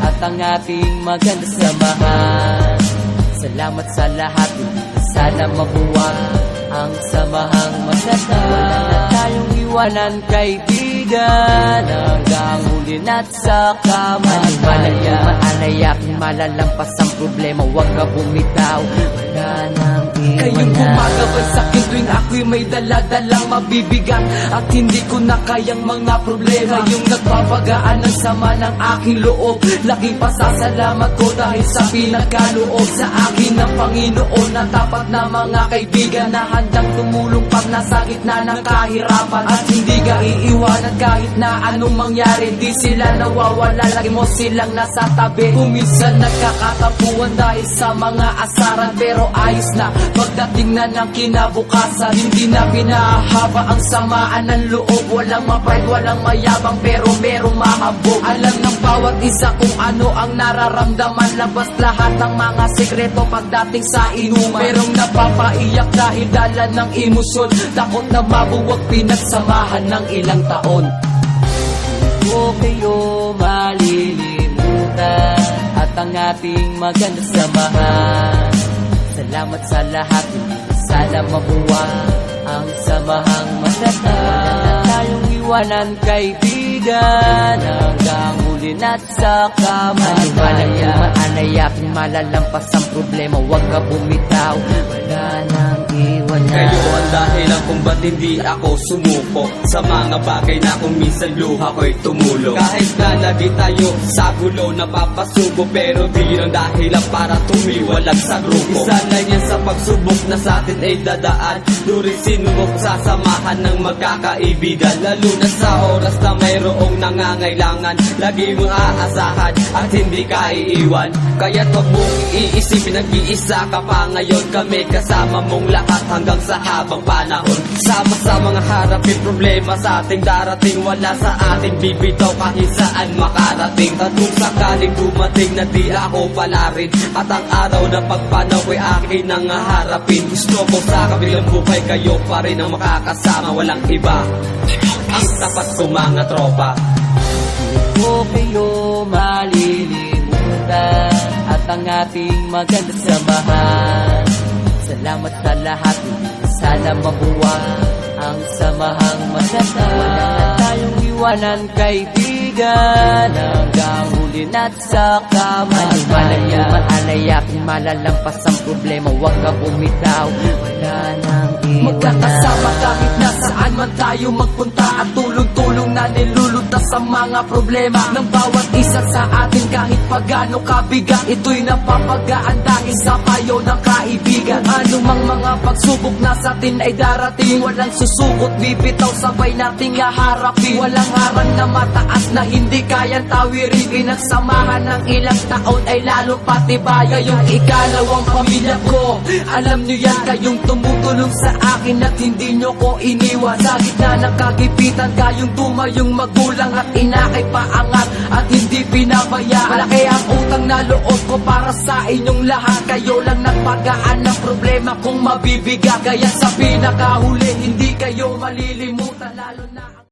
at ang ating magandang samahan. Salamat sa lahat, hindi na sana mabuwag ang samahang maganda. Wala na tayong iwanan, kaibigan, hanggang huli na't sa kamatayan. Maalay aking malalampas ang problema, huwag ka bumitaw, wala nang iwanan. Kayong gumagabay sa'kin tuwing ako'y may daladalang mabibigat at hindi ko na kayang mga problema. Yung nagpapagaan ng sama ng aking loob, laking pasasalamat ko dahil sa pinagkaloob sa akin ng Panginoon na tapat na mga kaibigan na handang tumulong pag nasa gitna ng kahirapan at hindi ka iiwanan kahit na anong mangyari. Di sila nawawala, lagi mo silang nasa tabi. Kuminsan nagkakatapuan dahil sa mga asaran, pero ayos na pagdating na ng kinabukasan. Hindi na pinahaba ang samaan ng loob, walang ma-pride, walang mayabang, pero merong mahabog. Alam ng bawat isa kung ano ang nararamdaman, labas lahat ng mga sekreto pagdating sa inuman. Merong napapaiyak dahil dala ng emosyon, takot na mabuwag pinagsamahan ng ilang taon. Hindi ko kayo malilimutan at ang ating magandang samahan. Salamat sa lahat, hindi na sana mabuwag ang samahang maganda. Wala na tayong iwanan, kaibigan, hanggang huli na't sa kamatayan. Maalay aking malalampas ang problema, huwag ka bumitaw, wala nang iwanan. Kayo ang dahilan kung ba't hindi ako sumuko sa mga bagay na kung minsan luha ko'y tumulo. Kahit na lagi tayo sa gulo, napapasubo, pero di yun ang dahilan para tumiwalag sa grupo. Isa lang yan sa pagsubok na sa atin ay dadaan, during sinubok sa samahan ng magkakaibigan. Lalo na sa oras na mayroong nangangailangan, lagi mong aasahan at hindi ka iiwan. Kaya't huwag mong iisipin, nag-iisa ka pa ngayon. Kami kasama mong lahat hanggang sa habang panahon. Sama-sama nga harapin problema sa ating darating, wala sa ating bibitaw kahit saan makarating. At kung sakaling dumating na di ako pala rin, at ang araw na pagpanaw ko'y akin nang harapin. Gusto ko sa kabilang buhay kayo pa rin ang makakasama, walang iba ang tapat ko mga tropa. Hindi ko kayo malilimutan at ang ating magandang samahan. Salamat sa lahat, hindi na sana mabuwag ang samahang maganda. Wala na tayong iwanan, kaibigan, hanggang huli na't sa kamatayan. Maalay aking malalampas ang problema, huwag ka bumitaw, wala nang iwanan. Magkakasama kahit nasaan man tayo magpunta, at tulong-tulong na nilulutas sa mga problema ng bawat isa sa atin. Kahit pagano kabigat, ito'y napapagaan dahil sa payo ng kaibigan. Anumang mga pagsubok na sa atin ay darating, walang susukot, bibitaw, sabay nating haharapin. Walang harang na mataas na hindi kayang tawirin. Pinagsamahan ng ilang taon ay lalo patibay. Kayong ikalawang pamilya ko, alam nyo yan, kayong tumutulong sa akin at hindi nyo ko iniwan. Sa gitna ng kagipitan, kayong tumayong magulang at inakay paangat at hindi pinabayaan. Malaki ang utang na loob ko para sa inyong lahat. Kayo lang nagpagaan ng problema kung mabibigat. Kaya sa pinakahuli, hindi kayo malilimutan, lalo na